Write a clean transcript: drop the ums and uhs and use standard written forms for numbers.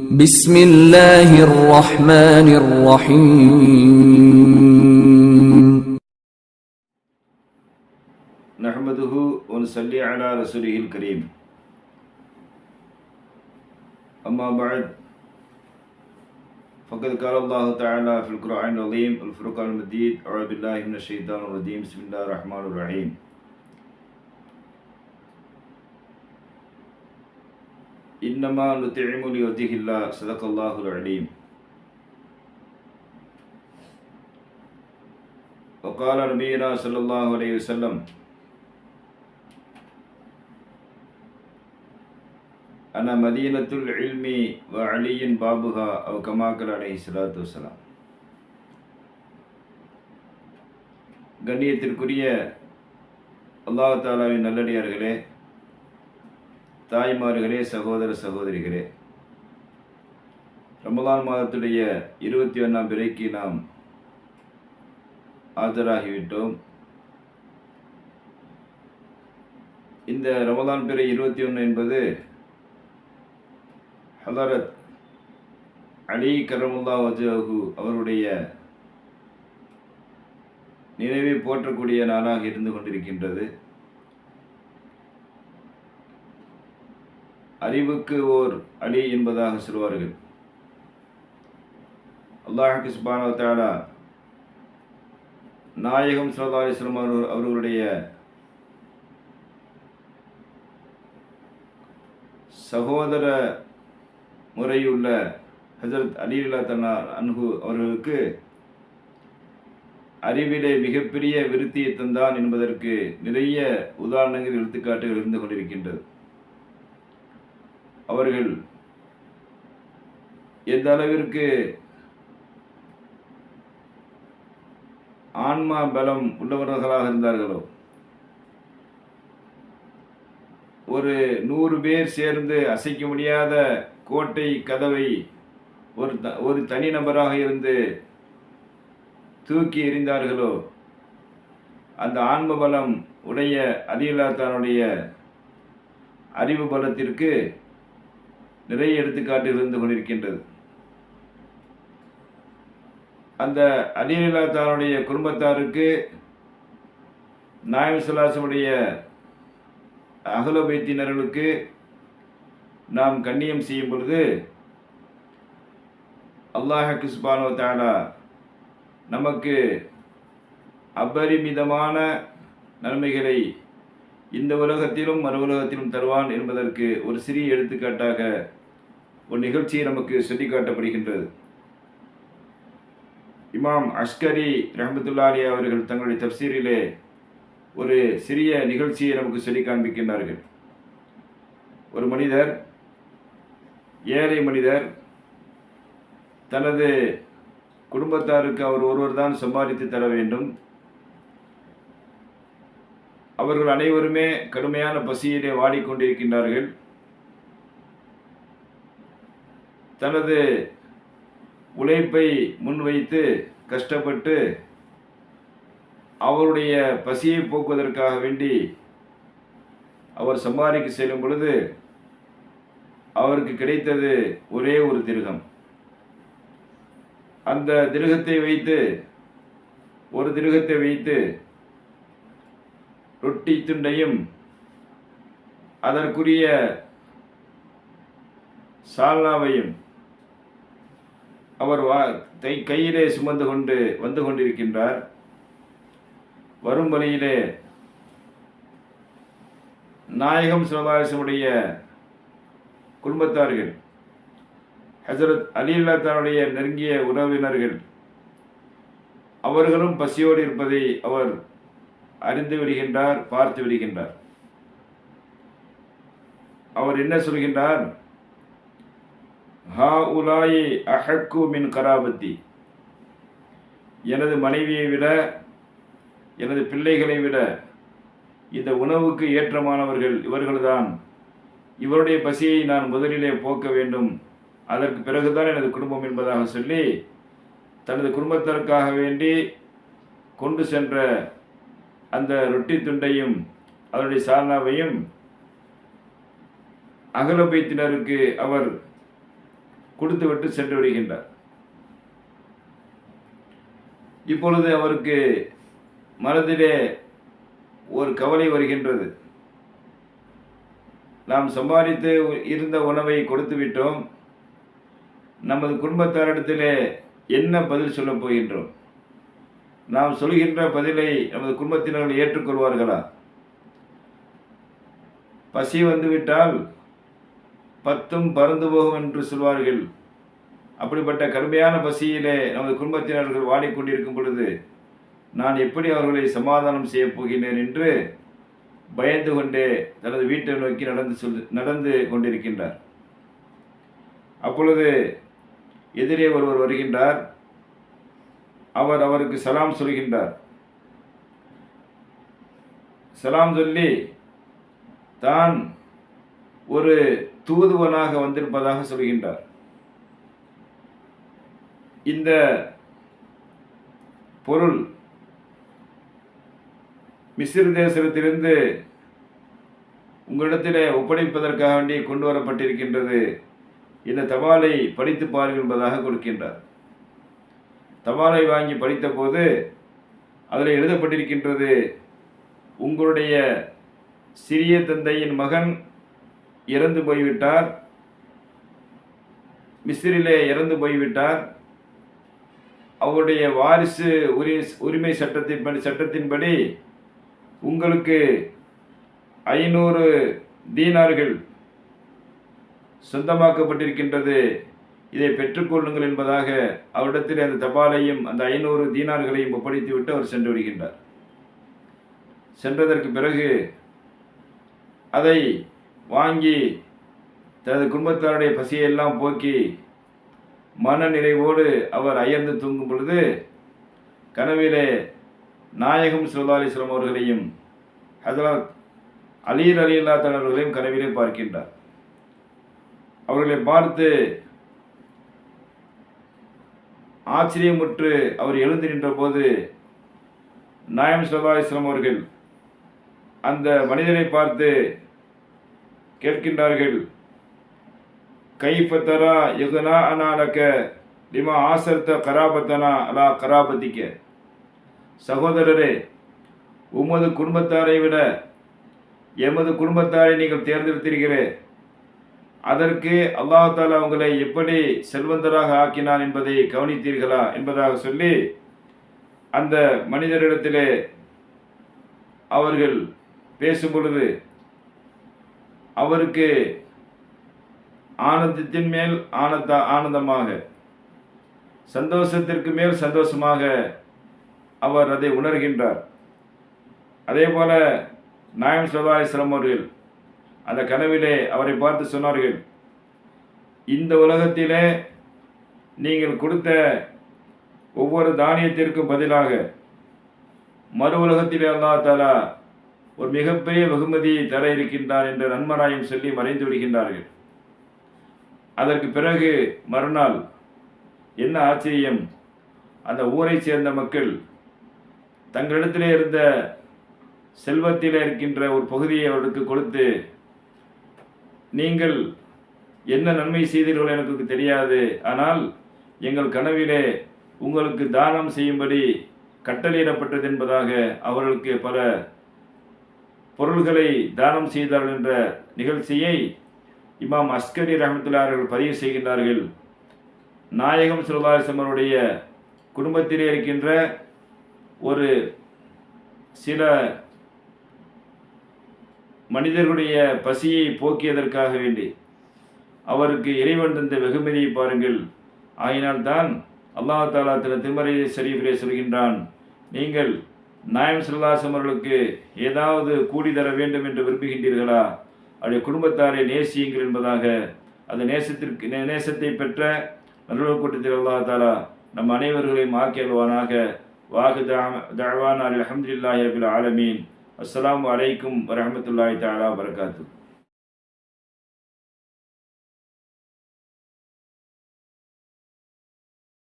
بسم الله الرحمن الرحيم نحمده ونصلي على رسوله الكريم أما بعد فقد قال الله تعالى في القرآن العظيم الفرقان المجيد أعوذ بالله من الشيطان الرجيم بسم الله الرحمن الرحيم إنما نطعم لوجه الله صدق الله العليم وقال نبينا صلى الله عليه وسلم أنا مدينة العلم وعلي بابها أو كما قال عليه الصلاة والسلام. கண்ணியத்திற்குரிய அல்லாஹ் தஆலாவின் நல்லடியார்களே, தாய்மார்களே, சகோதர சகோதரிகளே, ரமலான் மாதத்துடைய 21ஆம் பிறைக்கு நாம் ஆஜராகிவிட்டோம். இந்த ரமலான் பிறை 21 என்பது ஹலரத் அலி கரமுல்லாஹ் வஜ்ஹஹு அவருடைய நினைவை போற்றக்கூடிய நாளாக இருந்து கொண்டிருக்கின்றது. அறிவுக்கு ஓர் அலி என்பதாக சொல்வார்கள். அல்லாஹ் சுப்ஹானஹு வ தஆலா நாயகம் ஸல்லல்லாஹு அலைஹி வஸல்லம் அவர்களுடைய சகோதர முறையுள்ள ஹஜ்ரத் அலி ரலியல்லாஹு அன்ஹு அவர்களுக்கு அறிவிலே மிகப்பெரிய விருத்தியை தந்தான் என்பதற்கு நிறைய உதாரணங்கள், எடுத்துக்காட்டுகள் இருந்து கொண்டிருக்கின்றது. அவர்கள் எந்த அளவிற்கு ஆன்மா பலம் உள்ளவர்களாக இருந்தார்களோ, ஒரு 100 பேர் சேர்ந்து அசைக்க முடியாத கோட்டை கதவை ஒரு தனிநபராக இருந்து தூக்கி எறிந்தார்களோ, அந்த ஆன்ம பலம் உடைய அலியல்லாஹ்வுடைய அறிவு பலத்திற்கு நிறைய எடுத்துக்காட்டு இருந்து கொண்டிருக்கின்றது. அந்த அலியல்லாஹ்வுடைய குடும்பத்தாருக்கு நாயகம் ஸல்லல்லாஹு அலைஹி வஸல்லம் அஹ்ல பைத்தினர்களுக்கு நாம் கண்ணியம் செய்யும் பொழுது அல்லாஹ் சுப்ஹானஹு வ தஆலா நமக்கு அபரிமிதமான நன்மைகளை இந்த உலகத்திலும் மறு உலகத்திலும் தருவான் என்பதற்கு ஒரு சிறிய எடுத்துக்காட்டாக ஒரு நிகழ்ச்சி நமக்கு சொல்லிக்காட்டப்படுகின்றது. இமாம் அஷ்கரி ரஹ்மத்துல்லாஹி அலைஹி அவர்கள் தங்களுடைய தஃப்சீரிலே ஒரு சிறிய நிகழ்ச்சியை நமக்கு சொல்லி காண்பிக்கின்றார்கள். ஒரு மனிதர், ஏழை மனிதர், தனது குடும்பத்தாருக்கு அவர் ஒருவர் தான் சம்பாதித்து தர வேண்டும். அவர்கள் அனைவருமே கடுமையான பசியிலே வாடிக்கொண்டிருக்கின்றார்கள். தனது உழைப்பை முன்வைத்து கஷ்டப்பட்டு அவருடைய பசியை போக்குவதற்காக வேண்டி அவர் சம்பாதிக்க செல்லும் பொழுது அவருக்கு கிடைத்தது ஒரே ஒரு திர்கம். அந்த ஒரு திர்கத்தை வைத்து ரொட்டி துண்டையும் அதற்குரிய சால்னாவையும் அவர் கையிலே சுமந்து கொண்டு வந்து கொண்டிருக்கின்றார். வரும் வழியிலே நாயகம் ஸல்லல்லாஹு அலைஹி வஸல்லம் குடும்பத்தார்கள், ஹஜ்ரத் அலி ரலியல்லாஹு நெருங்கிய உறவினர்கள், அவர்களும் பசியோடு இருப்பதை அவர் அறிந்து விடுகின்றார், பார்த்து விடுகின்றார். அவர் என்ன சொல்கின்றார்? ஹா உலாயி அஹக்கு மின் கராபத்தி, எனது மனைவியை விட, எனது பிள்ளைகளை விட இந்த உணவுக்கு ஏற்றமானவர்கள் இவர்கள்தான். இவருடைய பசியை நான் முதலிலே போக்க வேண்டும், அதற்கு பிறகுதான் எனது குடும்பம் என்பதாக சொல்லி தனது குடும்பத்திற்காக வேண்டி கொண்டு சென்ற அந்த ரொட்டி துண்டையும் அதனுடைய சால்னாவையும் அகல பைத்தினருக்கு அவர் கொடுத்துவிட்டு சென்று விடுகின்றார். இப்பொழுது அவருக்கு மனதிலே ஒரு கவலை வருகின்றது. நாம் சம்பாதித்து இருந்த உணவை கொடுத்து விட்டோம், நமது குடும்பத்தாரிடத்திலே என்ன பதில் சொல்லப் போகின்றோம்? நாம் சொல்கின்ற பதிலை நமது குடும்பத்தினர்கள் ஏற்றுக்கொள்வார்களா? பசி வந்துவிட்டால் பத்தும் பறந்து போகும் என்று சொல்வார்கள். அப்படிப்பட்ட கடுமையான பசியிலே நமது குடும்பத்தினர்கள் வாடிக்கொண்டிருக்கும் பொழுது நான் எப்படி அவர்களை சமாதானம் செய்யப் போகிறேன் என்று பயந்து கொண்டே தனது வீட்டை நோக்கி நடந்து கொண்டிருக்கின்றார். அப்பொழுது எதிரே ஒருவர் வருகின்றார். அவர் அவருக்கு சலாம் சொல்கின்றார். சலாம் சொல்லி தான் ஒரு தூதுவனாக வந்திருப்பதாக சொல்கின்றார். இந்த பொருள் மிஸ்ர் தேசத்திலிருந்து உங்களிடத்திலே ஒப்படைப்பதற்காக வேண்டி கொண்டு வரப்பட்டிருக்கின்றது, இந்த தபாலை படித்து பாருங்கள் என்பதாக கொடுக்கின்றார். தபாலை வாங்கி படித்த போது அதில் எழுதப்பட்டிருக்கின்றது, உங்களுடைய சிறிய தந்தையின் மகன் இறந்து போய்விட்டார், மிஸ்ரிலே இறந்து போய்விட்டார். அவருடைய வாரிசு உரிமை சட்டத்தின்படி உங்களுக்கு 500 தீனார்கள் சொந்தமாக்கப்பட்டிருக்கின்றது, இதை பெற்றுக்கொள்ளுங்கள் என்பதாக அவரிடத்தில் அந்த தபாலையும் அந்த 500 தீனார்களையும் ஒப்படைத்துவிட்டு அவர் சென்று விடுகின்றார். சென்றதற்கு பிறகு அதை வாங்கி தனது குடும்பத்தாருடைய பசியெல்லாம் போக்கி மன நிறைவோடு அவர் அயர்ந்து தூங்கும் பொழுது கனவிலே நாயகம் ஸல்லல்லாஹு அலைஹி வஸல்லம் அவர்களையும் ஹஜ்ரத் அலி ரலியல்லாஹு தஆலா அவர்களையும் கனவிலே பார்க்கின்றார். அவர்களை பார்த்து ஆச்சரியமுற்று அவர் எழுந்து நின்ற போது நாயகம் ஸல்லல்லாஹு அலைஹி வஸல்லம் அவர்கள் அந்த மனிதரை பார்த்து கேட்கின்றார்கள், கைஃப தரா யுக்னா அனாலக லிமா ஆசர்த கராபத்தனா அலா கராபத்திக்க. சகோதரரே, உமது குடும்பத்தாரை விட எமது குடும்பத்தாரை நீங்கள் தேர்ந்தெடுத்தீர்களே, அதற்கு அல்லாஹ் தஆலா உங்களை எப்படி செல்வந்தராக ஆக்கினான் என்பதை கவனித்தீர்களா என்பதாக சொல்லி அந்த மனிதரிடத்திலே அவர்கள் பேசும் பொழுது அவருக்கு ஆனந்தத்தின் மேல் ஆனந்தமாக, சந்தோஷத்திற்கு மேல் சந்தோஷமாக அவர் அதை உணர்கின்றார். அதே போல நாயகம் ஸல்லல்லாஹு அலைஹி வஸல்லம் அவர்கள் அந்த கனவிலே அவரை பார்த்து சொன்னார்கள், இந்த உலகத்திலே நீங்கள் கொடுத்த ஒவ்வொரு தானியத்திற்கும் பதிலாக மறு உலகத்திலே அல்லாஹ் தஆலா ஒரு மிகப்பெரிய வெகுமதியை தர இருக்கின்றார் என்ற நன்மராயம் சொல்லி மறைந்து விடுகின்றார்கள். அதற்கு பிறகு மறுநாள் என்ன ஆச்சரியம், அந்த ஊரை சேர்ந்த மக்கள் தங்களிடத்திலே இருந்த செல்வத்திலே இருக்கின்ற ஒரு பகுதியை அவர்களுக்கு கொடுத்து, நீங்கள் என்ன நன்மை செய்தீர்கள் எனக்கு தெரியாது, ஆனால் எங்கள் கனவிலே உங்களுக்கு தானம் செய்யும்படி கட்டளையிடப்பட்டது என்பதாக அவர்களுக்கு பல பொருள்களை தானம் செய்தார்கள் என்ற நிகழ்ச்சியை இமாம் அஸ்கரி ரஹ்மத்துல்லாஹி அவர்கள் பதிவு செய்கின்றார்கள். நாயகம் ஸல்லல்லாஹு அலைஹி வஸல்லம் அவருடைய குடும்பத்திலே இருக்கின்ற ஒரு சில மனிதர்களுடைய பசியை போக்கியதற்காக வேண்டி அவருக்கு இறைவன் தந்த வெகுமதியை பாருங்கள். ஆயினால்தான் அல்லாஹ் தஆலா தனது திருமறை ஷரீஃபிலே சொல்கின்றான், நீங்கள் நாயகம் ஸல்லல்லாஹு அலைஹி வஸல்லம் அவர்களுக்கு ஏதாவது கூலி தர வேண்டும் என்று விரும்புகின்றீர்களா, அவருடைய குடும்பத்தாரை நேசியுங்கள் என்பதாக அந்த நேசத்தை பெற்ற நல்லுறவு கூட்டத்தில் அல்லாஹ் தஆலா நம் அனைவர்களையும் ஆக்கி அல்வானாக. வாஹு தஅவானா அல்ஹம்துலில்லாஹி ரப்பில் ஆலமீன். அஸ்ஸலாமு அலைக்கும் வரஹ்மத்துல்லாஹி தஆலா வபரகாத்துஹு.